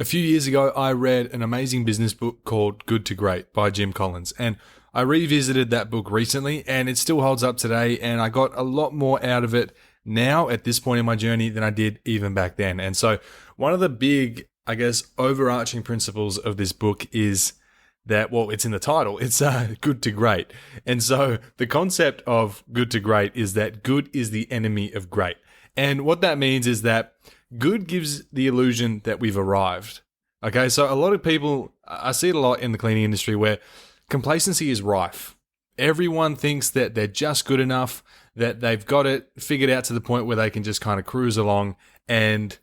A few years ago, I read an amazing business book called Good to Great by Jim Collins, and I revisited that book recently, and it still holds up today, and I got a lot more out of it now at this point in my journey than I did even back then. And so one of the big, overarching principles of this book is that, well, it's in the title, it's good to great. And so the concept of good to great is that good is the enemy of great. And what that means is that good gives the illusion that we've arrived. Okay, so a lot of people, I see it a lot in the cleaning industry where complacency is rife. Everyone thinks that they're just good enough, that they've got it figured out to the point where they can just kind of cruise along, and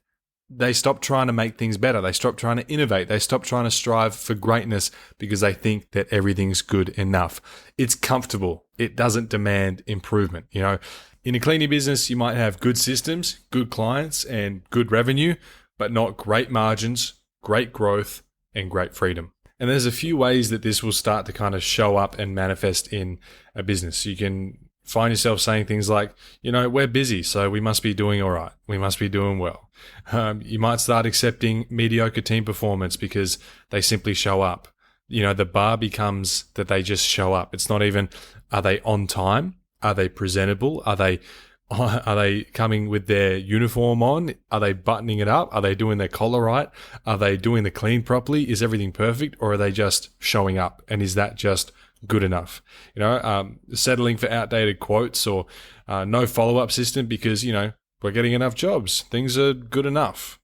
they stop trying to make things better. They stop trying to innovate. They stop trying to strive for greatness because they think that everything's good enough. It's comfortable. It doesn't demand improvement. You know, in a cleaning business, you might have good systems, good clients, and good revenue, but not great margins, great growth, and great freedom. And there's a few ways that this will start to kind of show up and manifest in a business. You can find yourself saying things like, you know, we're busy, so we must be doing all right. We must be doing well. You might start accepting mediocre team performance because they simply show up. You know, the bar becomes that they just show up. It's not even, are they on time? Are they presentable? Are they coming with their uniform on? Are they buttoning it up? Are they doing their collar right? Are they doing the clean properly? Is everything perfect? Or are they just showing up? And is that just good enough? You know, settling for outdated quotes or no follow-up system because, you know, we're getting enough jobs. Things are good enough.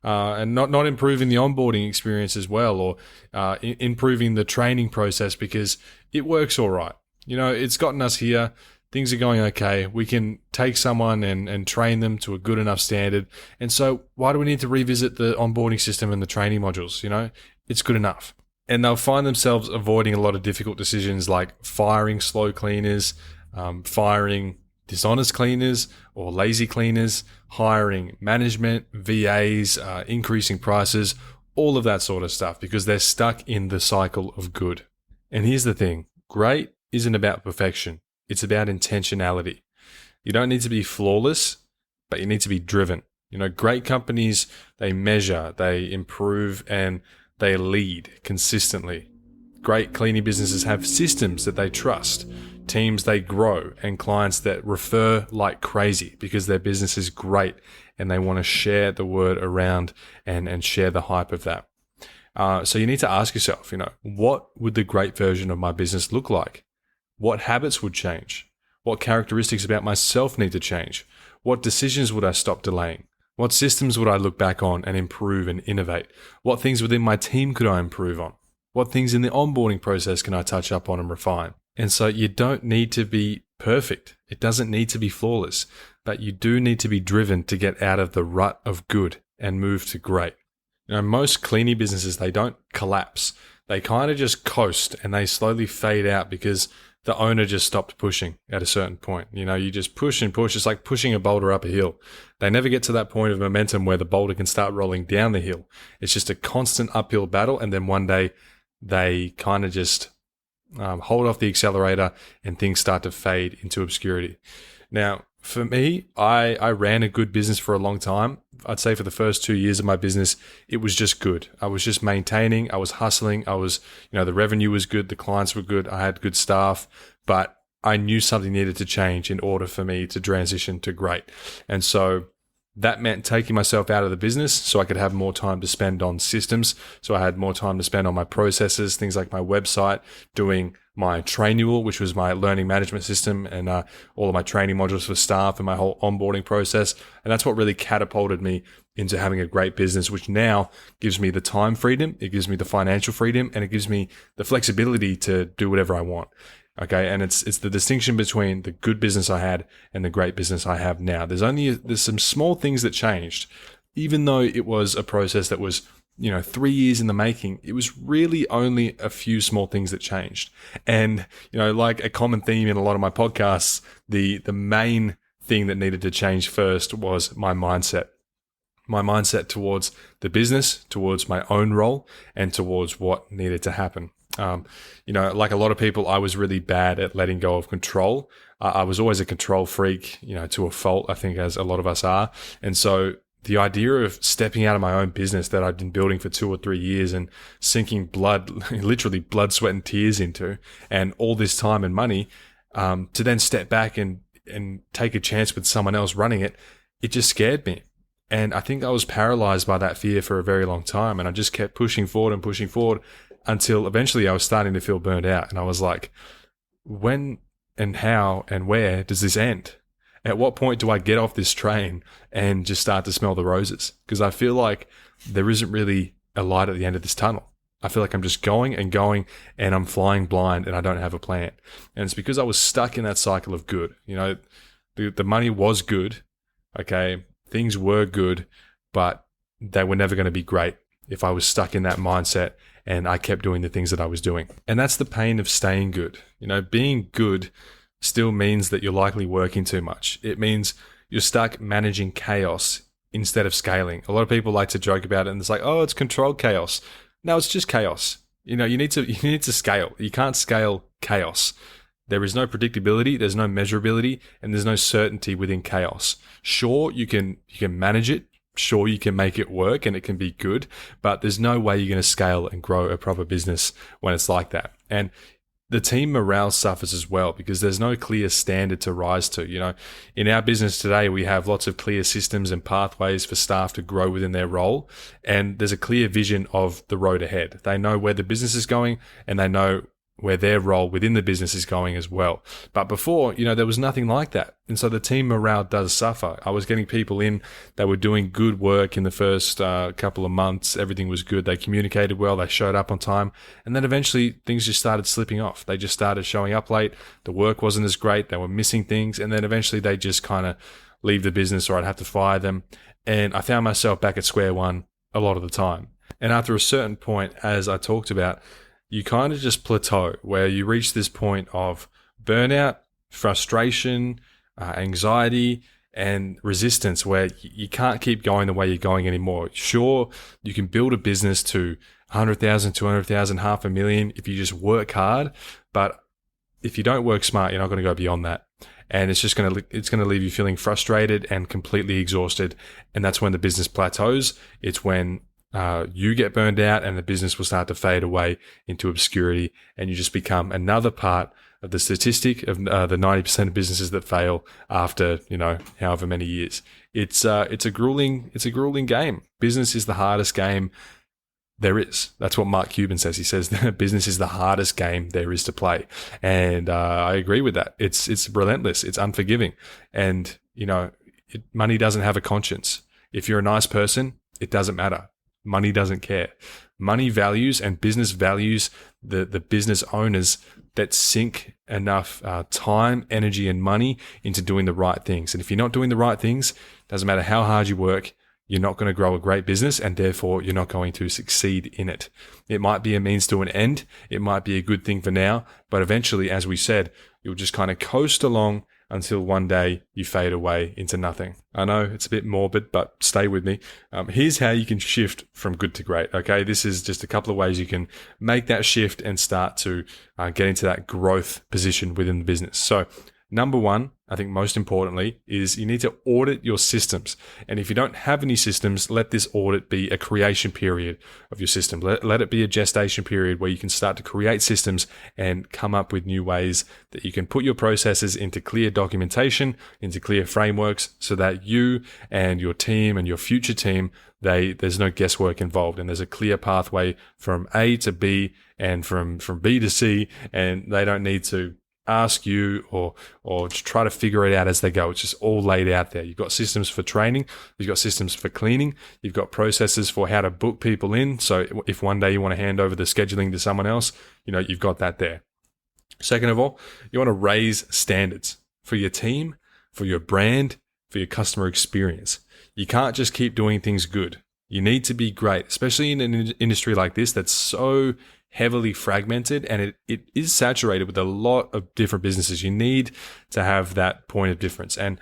And not improving the onboarding experience as well, or improving the training process because it works all right. You know, it's gotten us here. Things are going okay. We can take someone and train them to a good enough standard. And so why do we need to revisit the onboarding system and the training modules? You know, it's good enough. And they'll find themselves avoiding a lot of difficult decisions like firing slow cleaners, firing dishonest cleaners or lazy cleaners, hiring management, VAs, increasing prices, all of that sort of stuff because they're stuck in the cycle of good. And here's the thing, great isn't about perfection. It's about intentionality. You don't need to be flawless, but you need to be driven. You know, great companies, they measure, they improve, and they lead consistently. Great cleaning businesses have systems that they trust, teams they grow, and clients that refer like crazy because their business is great and they want to share the word around and share the hype of that. So you need to ask yourself, you know, what would the great version of my business look like? What habits would change? What characteristics about myself need to change? What decisions would I stop delaying? What systems would I look back on and improve and innovate? What things within my team could I improve on? What things in the onboarding process can I touch up on and refine? And so you don't need to be perfect. It doesn't need to be flawless, but you do need to be driven to get out of the rut of good and move to great. You know, most cleaning businesses, they don't collapse. They kind of just coast and they slowly fade out because the owner just stopped pushing at a certain point. You know, you just push and push. It's like pushing a boulder up a hill. They never get to that point of momentum where the boulder can start rolling down the hill. It's just a constant uphill battle. And then one day they kind of just hold off the accelerator and things start to fade into obscurity. Now, for me, I ran a good business for a long time. I'd say for the first 2 years of my business, it was just good. I was just maintaining. I was hustling. The revenue was good. The clients were good. I had good staff, but I knew something needed to change in order for me to transition to great. And so that meant taking myself out of the business so I could have more time to spend on systems. So I had more time to spend on my processes, things like my website, doing my Trainual, which was my learning management system, and all of my training modules for staff and my whole onboarding process. And that's what really catapulted me into having a great business, which now gives me the time freedom, it gives me the financial freedom, and it gives me the flexibility to do whatever I want. Okay, and it's the distinction between the good business I had and the great business I have now. There's some small things that changed, even though it was a process that was 3 years in the making. It was really only a few small things that changed, and like a common theme in a lot of my podcasts, the main thing that needed to change first was my mindset. My mindset towards the business, towards my own role, and towards what needed to happen. Like a lot of people, I was really bad at letting go of control. I was always a control freak, to a fault, I think, as a lot of us are. And so the idea of stepping out of my own business that I'd been building for 2 or 3 years and sinking blood, literally blood, sweat and tears into, and all this time and money, to then step back and take a chance with someone else running it, it just scared me. And I think I was paralyzed by that fear for a very long time. And I just kept pushing forward until eventually I was starting to feel burned out. And I was like, when and how and where does this end? At what point do I get off this train and just start to smell the roses? Because I feel like there isn't really a light at the end of this tunnel. I feel like I'm just going and going and I'm flying blind and I don't have a plan. And it's because I was stuck in that cycle of good. You know, the money was good. Okay. Things were good, but they were never going to be great if I was stuck in that mindset and I kept doing the things that I was doing. And that's the pain of staying good. You know, being good still means that you're likely working too much. It means you're stuck managing chaos instead of scaling. A lot of people like to joke about it and it's like, oh, it's controlled chaos. No, it's just chaos. You know, you need to scale. You can't scale chaos. There is no predictability, there's no measurability, and there's no certainty within chaos. Sure, you can manage it. Sure, you can make it work and it can be good, but there's no way you're going to scale and grow a proper business when it's like that. And the team morale suffers as well because there's no clear standard to rise to. You know, in our business today, we have lots of clear systems and pathways for staff to grow within their role. And there's a clear vision of the road ahead. They know where the business is going and they know where their role within the business is going as well. But before, you know, there was nothing like that. And so the team morale does suffer. I was getting people in that were doing good work in the first couple of months. Everything was good. They communicated well. They showed up on time. And then eventually things just started slipping off. They just started showing up late. The work wasn't as great. They were missing things. And then eventually they just kind of leave the business or I'd have to fire them. And I found myself back at square one a lot of the time. And after a certain point, as I talked about, you kind of just plateau where you reach this point of burnout, frustration, anxiety, and resistance where you can't keep going the way you're going anymore. Sure, you can build a business to 100,000, 200,000, 500,000 if you just work hard, but if you don't work smart, you're not going to go beyond that. And it's just going to leave you feeling frustrated and completely exhausted. And that's when the business plateaus. It's when you get burned out and the business will start to fade away into obscurity and you just become another part of the statistic of the 90% of businesses that fail after, you know, however many years. It's a grueling game. Business is the hardest game there is. That's what Mark Cuban says. He says that business is the hardest game there is to play. And I agree with that. It's relentless. It's unforgiving. And, you know, money doesn't have a conscience. If you're a nice person, it doesn't matter. Money doesn't care. Money values and business values the business owners that sink enough time, energy, and money into doing the right things. And if you're not doing the right things, doesn't matter how hard you work, you're not going to grow a great business and therefore you're not going to succeed in it. It might be a means to an end. It might be a good thing for now, but eventually, as we said, you'll just kind of coast along until one day you fade away into nothing. I know it's a bit morbid, but stay with me. Here's how you can shift from good to great. Okay, this is just a couple of ways you can make that shift and start to get into that growth position within the business. So number one, I think most importantly, is you need to audit your systems. And if you don't have any systems, let this audit be a creation period of your system. Let it be a gestation period where you can start to create systems and come up with new ways that you can put your processes into clear documentation, into clear frameworks, so that you and your team and your future team, there's no guesswork involved and there's a clear pathway from A to B and from B to C, and they don't need to ask you or just try to figure it out as they go. It's just all laid out there. You've got systems for training, you've got systems for cleaning, you've got processes for how to book people in. So if one day you want to hand over the scheduling to someone else, you know, you've got that there. Second of all, you want to raise standards for your team, for your brand, for your customer experience. You can't just keep doing things good. You need to be great, especially in an industry like this that's so heavily fragmented and it is saturated with a lot of different businesses. You need to have that point of difference. And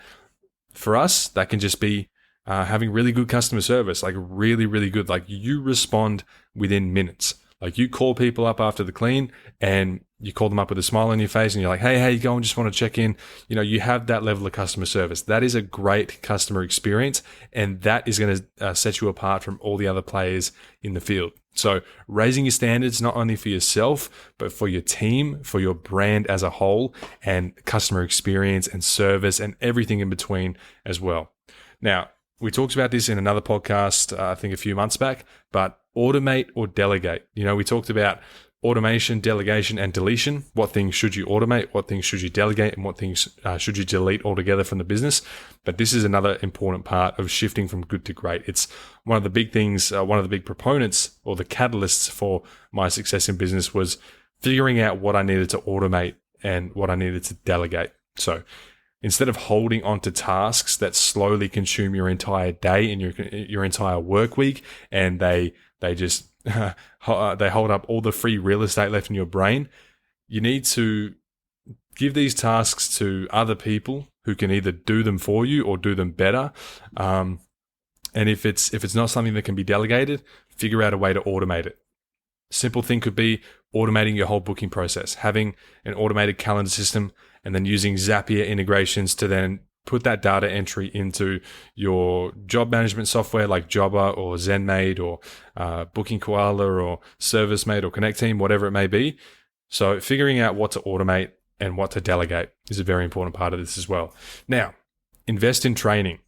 for us, that can just be having really good customer service, like really, really good. Like you respond within minutes. Like you call people up after the clean and You call them up with a smile on your face and you're like, hey, how you going? Just want to check in. You have that level of customer service. That is a great customer experience, and that is going to set you apart from all the other players in the field. So raising your standards, not only for yourself, but for your team, for your brand as a whole, and customer experience and service and everything in between as well. Now, we talked about this in another podcast, I think a few months back, but automate or delegate. We talked about automation, delegation, and deletion. What things should you automate? What things should you delegate? And what things should you delete altogether from the business? But this is another important part of shifting from good to great. It's one of the big things, one of the big proponents or the catalysts for my success in business was figuring out what I needed to automate and what I needed to delegate. So instead of holding on to tasks that slowly consume your entire day and your entire work week, and they just they hold up all the free real estate left in your brain, you need to give these tasks to other people who can either do them for you or do them better. And if it's not something that can be delegated, figure out a way to automate it. Simple thing could be automating your whole booking process, having an automated calendar system, and then using Zapier integrations to then put that data entry into your job management software like Jobber or ZenMaid or Booking Koala or ServiceMate or Connect Team, whatever it may be. So figuring out what to automate and what to delegate is a very important part of this as well. Now, invest in training.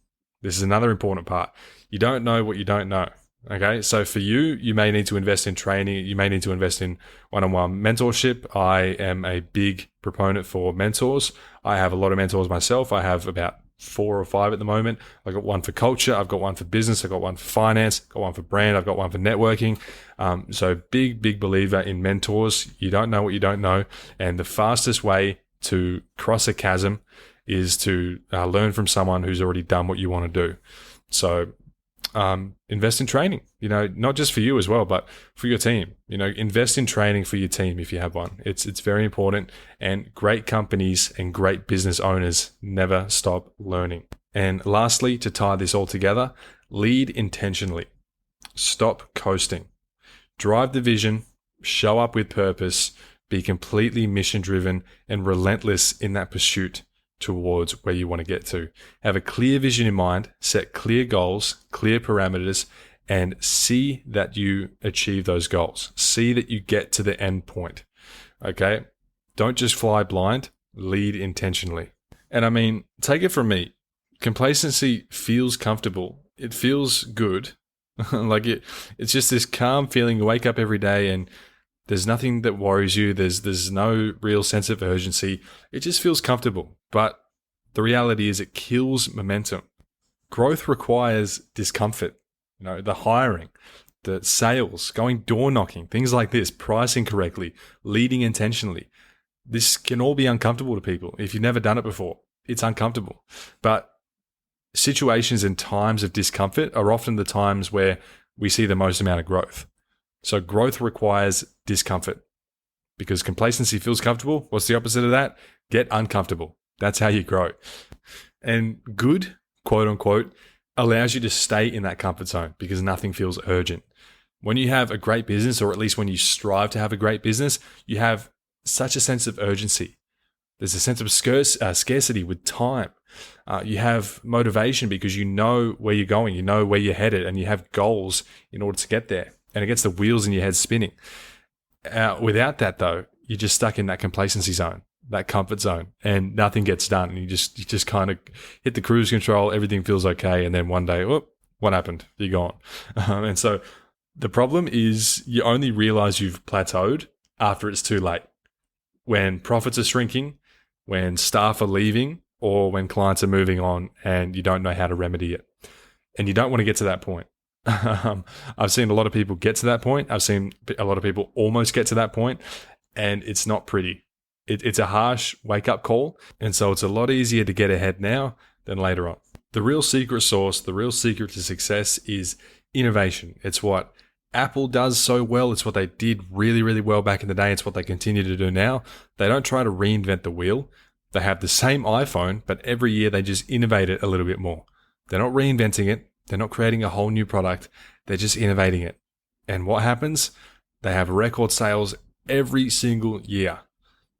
This is another important part. You don't know what you don't know. Okay, so for you may need to invest in training. You may need to invest in one-on-one mentorship. I am a big proponent for mentors. I have a lot of mentors myself. I have about 4 or 5 at the moment. I've got one for culture. I've got one for business. I've got one for finance. I've got one for brand. I've got one for networking. So big believer in mentors. You don't know what you don't know. And the fastest way to cross a chasm is to learn from someone who's already done what you want to do. So invest in training, not just for you as well, but for your team. Invest in training for your team if you have one. It's very important, and great companies and great business owners never stop learning. And lastly, to tie this all together, lead intentionally. Stop coasting. Drive the vision, show up with purpose, be completely mission driven and relentless in that pursuit towards where you want to get to. Have a clear vision in mind, set clear goals, clear parameters, and see that you achieve those goals. See that you get to the end point. Okay? Don't just fly blind, lead intentionally. And I mean, take it from me, complacency feels comfortable. It feels good. It's just this calm feeling. You wake up every day and there's nothing that worries you. There's no real sense of urgency. It just feels comfortable. But the reality is it kills momentum. Growth requires discomfort. The hiring, the sales, going door knocking, things like this, pricing correctly, leading intentionally. This can all be uncomfortable to people. If you've never done it before, it's uncomfortable. But situations and times of discomfort are often the times where we see the most amount of growth. So growth requires discomfort, because complacency feels comfortable. What's the opposite of that? Get uncomfortable. That's how you grow. And good, quote unquote, allows you to stay in that comfort zone because nothing feels urgent. When you have a great business, or at least when you strive to have a great business, you have such a sense of urgency. There's a sense of scarcity with time. You have motivation because you know where you're going, you know where you're headed, and you have goals in order to get there. And it gets the wheels in your head spinning. Without that, though, you're just stuck in that complacency zone, that comfort zone, and nothing gets done. And you just kind of hit the cruise control. Everything feels okay, and then one day, what happened? You're gone. And so the problem is you only realize you've plateaued after it's too late. When profits are shrinking, when staff are leaving, or when clients are moving on, and you don't know how to remedy it. And you don't want to get to that point. I've seen a lot of people get to that point. I've seen a lot of people almost get to that point, and it's not pretty. It's a harsh wake-up call, and so it's a lot easier to get ahead now than later on. The real secret sauce, the real secret to success is innovation. It's what Apple does so well. It's what they did really, really well back in the day. It's what they continue to do now. They don't try to reinvent the wheel. They have the same iPhone, but every year they just innovate it a little bit more. They're not reinventing it. They're not creating a whole new product. They're just innovating it. And what happens? They have record sales every single year.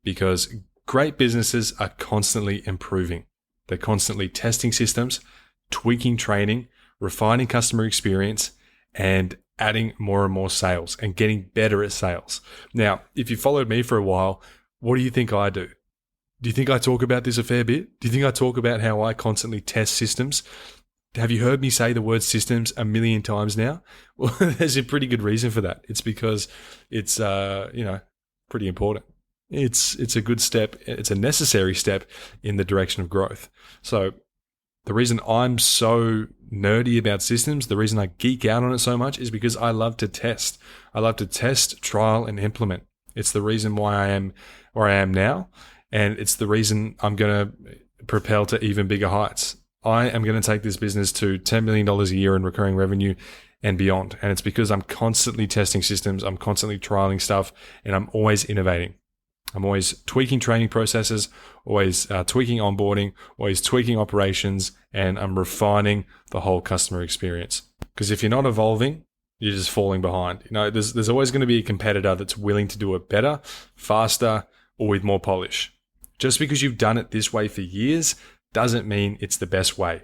because great businesses are constantly improving. They're constantly testing systems, tweaking training, refining customer experience, and adding more and more sales and getting better at sales. Now, if you followed me for a while, what do you think I do? Do you think I talk about this a fair bit? Do you think I talk about how I constantly test systems? Have you heard me say the word systems a million times now? Well, there's a pretty good reason for that. It's because it's, pretty important. It's a good step. It's a necessary step in the direction of growth. So the reason I'm so nerdy about systems, the reason I geek out on it so much is because I love to test. I love to test, trial, and implement. It's the reason why I am where I am now. And it's the reason I'm going to propel to even bigger heights. I am going to take this business to $10 million a year in recurring revenue and beyond. And it's because I'm constantly testing systems. I'm constantly trialing stuff, and I'm always innovating. I'm always tweaking training processes, always tweaking onboarding, always tweaking operations, and I'm refining the whole customer experience. Because if you're not evolving, you're just falling behind. There's always going to be a competitor that's willing to do it better, faster, or with more polish. Just because you've done it this way for years doesn't mean it's the best way.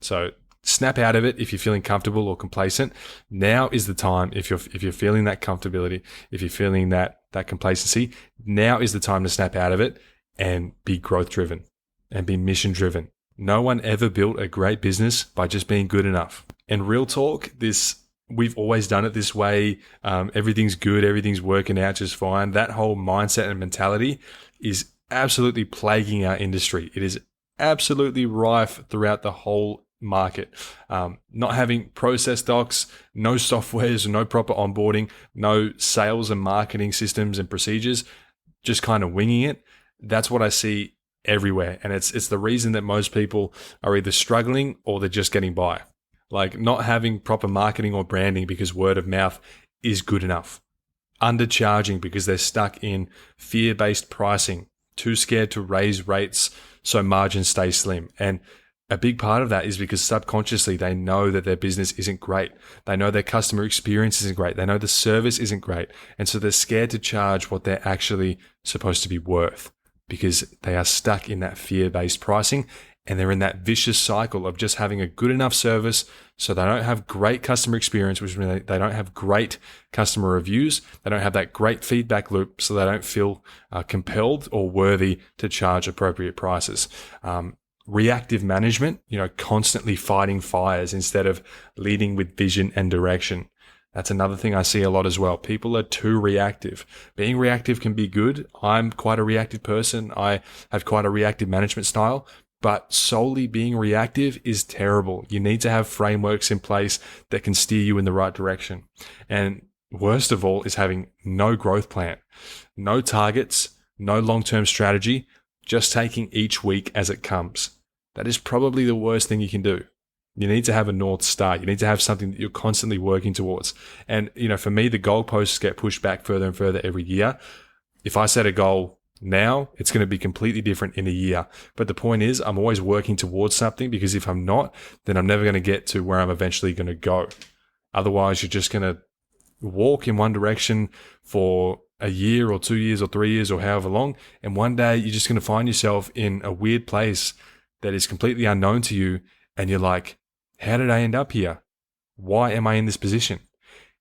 So snap out of it if you're feeling comfortable or complacent. Now is the time. If you're feeling that comfortability, if you're feeling that complacency, now is the time to snap out of it and be growth driven and be mission driven. No one ever built a great business by just being good enough. And real talk, we've always done it this way. Everything's good. Everything's working out just fine. That whole mindset and mentality is absolutely plaguing our industry. It is absolutely rife throughout the whole market. Not having process docs, no softwares, no proper onboarding, no sales and marketing systems and procedures, just kind of winging it. That's what I see everywhere. And it's the reason that most people are either struggling or they're just getting by. Like not having proper marketing or branding because word of mouth is good enough. Undercharging because they're stuck in fear-based pricing, too scared to raise rates so margins stay slim. And a big part of that is because subconsciously they know that their business isn't great. They know their customer experience isn't great. They know the service isn't great. And so they're scared to charge what they're actually supposed to be worth because they are stuck in that fear-based pricing. And they're in that vicious cycle of just having a good enough service so they don't have great customer experience, which means they don't have great customer reviews. They don't have that great feedback loop, so they don't feel compelled or worthy to charge appropriate prices. Reactive management, constantly fighting fires instead of leading with vision and direction. That's another thing I see a lot as well. People are too reactive. Being reactive can be good. I'm quite a reactive person. I have quite a reactive management style. But solely being reactive is terrible. You need to have frameworks in place that can steer you in the right direction. And worst of all is having no growth plan, no targets, no long-term strategy, just taking each week as it comes. That is probably the worst thing you can do. You need to have a North Star. You need to have something that you're constantly working towards. And, for me, the goalposts get pushed back further and further every year. If I set a goal now, it's going to be completely different in a year. But the point is, I'm always working towards something because if I'm not, then I'm never going to get to where I'm eventually going to go. Otherwise, you're just going to walk in one direction for a year or 2 years or 3 years or however long. And one day you're just going to find yourself in a weird place that is completely unknown to you. And you're like, how did I end up here? Why am I in this position?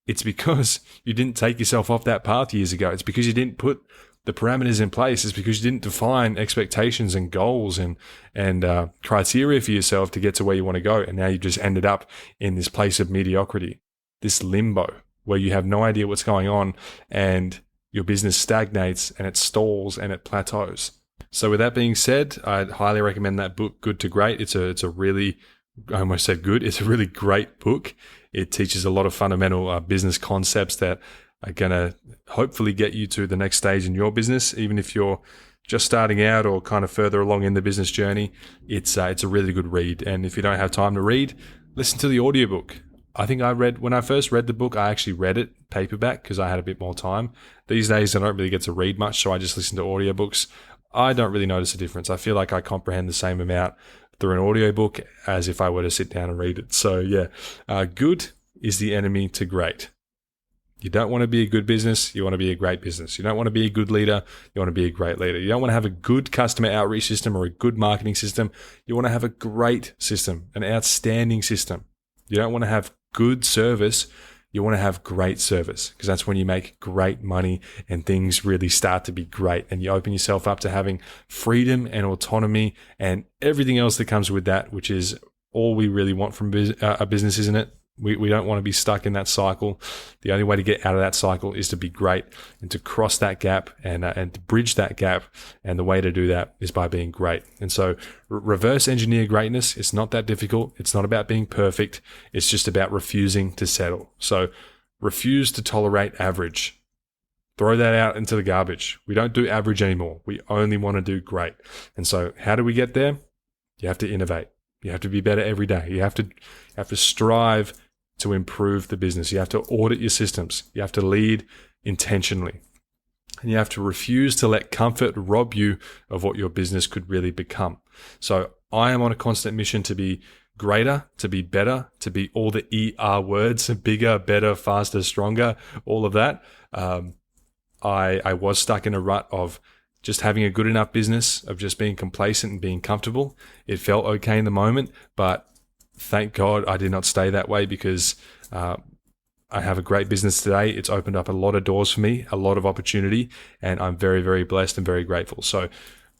It's because you didn't take yourself off that path years ago. It's because you didn't put the parameters in place. Is because you didn't define expectations and goals and criteria for yourself to get to where you want to go. And now you just ended up in this place of mediocrity, this limbo where you have no idea what's going on and your business stagnates and it stalls and it plateaus. So with that being said, I'd highly recommend that book, Good to Great. It's a really, I almost said good. It's a really great book. It teaches a lot of fundamental business concepts that are going to hopefully get you to the next stage in your business. Even if you're just starting out or kind of further along in the business journey, it's a really good read. And if you don't have time to read, listen to the audiobook. I think when I first read the book, I actually read it paperback because I had a bit more time. These days, I don't really get to read much, so I just listen to audiobooks. I don't really notice a difference. I feel like I comprehend the same amount through an audiobook as if I were to sit down and read it. So yeah, good is the enemy to great. You don't want to be a good business. You want to be a great business. You don't want to be a good leader. You want to be a great leader. You don't want to have a good customer outreach system or a good marketing system. You want to have a great system, an outstanding system. You don't want to have good service. You want to have great service, because that's when you make great money and things really start to be great, and you open yourself up to having freedom and autonomy and everything else that comes with that, which is all we really want from a business, isn't it? We don't want to be stuck in that cycle. The only way to get out of that cycle is to be great and to cross that gap and to bridge that gap. And the way to do that is by being great. And so reverse engineer greatness. It's not that difficult. It's not about being perfect. It's just about refusing to settle. So refuse to tolerate average. Throw that out into the garbage. We don't do average anymore. We only want to do great. And so how do we get there? You have to innovate. You have to be better every day. You have to strive to improve the business. You have to audit your systems. You have to lead intentionally. And you have to refuse to let comfort rob you of what your business could really become. So I am on a constant mission to be greater, to be better, to be all the ER words, bigger, better, faster, stronger, all of that. I was stuck in a rut of just having a good enough business, of just being complacent and being comfortable. It felt okay in the moment, but thank God I did not stay that way, because I have a great business today. It's opened up a lot of doors for me, a lot of opportunity, and I'm very, very blessed and very grateful. So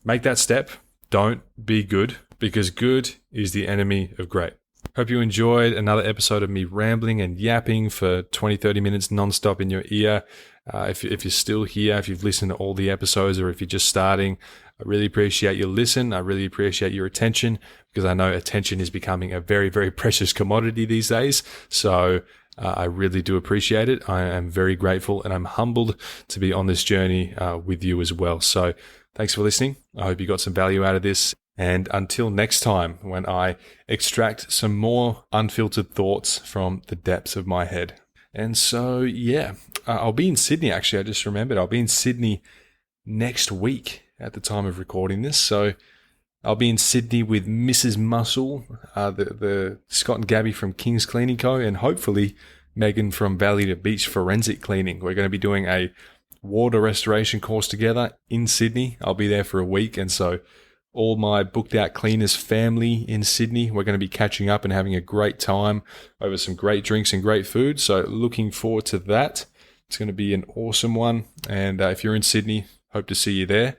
make that step. Don't be good, because good is the enemy of great. Hope you enjoyed another episode of me rambling and yapping for 20, 30 minutes nonstop in your ear. If you're still here, if you've listened to all the episodes, or if you're just starting, I really appreciate your listen. I really appreciate your attention, because I know attention is becoming a very, very precious commodity these days. So I really do appreciate it. I am very grateful, and I'm humbled to be on this journey with you as well. So thanks for listening. I hope you got some value out of this. And until next time, when I extract some more unfiltered thoughts from the depths of my head. And so, yeah, I'll be in Sydney, actually. I just remembered I'll be in Sydney next week at the time of recording this. So I'll be in Sydney with Mrs. Muscle, the Scott and Gabby from King's Cleaning Co., and hopefully Megan from Valley to Beach Forensic Cleaning. We're going to be doing a water restoration course together in Sydney. I'll be there for a week. And so all my booked out cleaners family in Sydney, we're going to be catching up and having a great time over some great drinks and great food. So looking forward to that. It's going to be an awesome one. And if you're in Sydney, hope to see you there.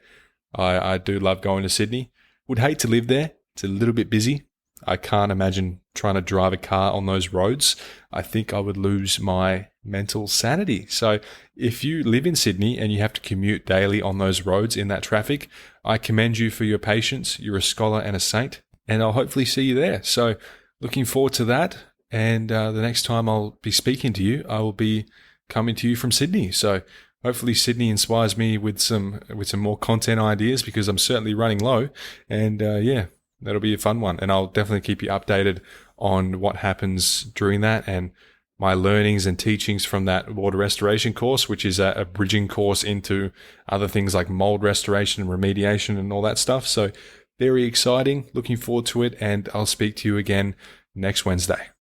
I do love going to Sydney. Would hate to live there. It's a little bit busy. I can't imagine trying to drive a car on those roads. I think I would lose my mental sanity. So if you live in Sydney and you have to commute daily on those roads in that traffic, I commend you for your patience. You're a scholar and a saint, and I'll hopefully see you there. So looking forward to that. And the next time I'll be speaking to you, I will be coming to you from Sydney. So hopefully Sydney inspires me with some more content ideas, because I'm certainly running low. And yeah, that'll be a fun one. And I'll definitely keep you updated on what happens during that, and my learnings and teachings from that water restoration course, which is a bridging course into other things like mold restoration and remediation and all that stuff. So very exciting. Looking forward to it. And I'll speak to you again next Wednesday.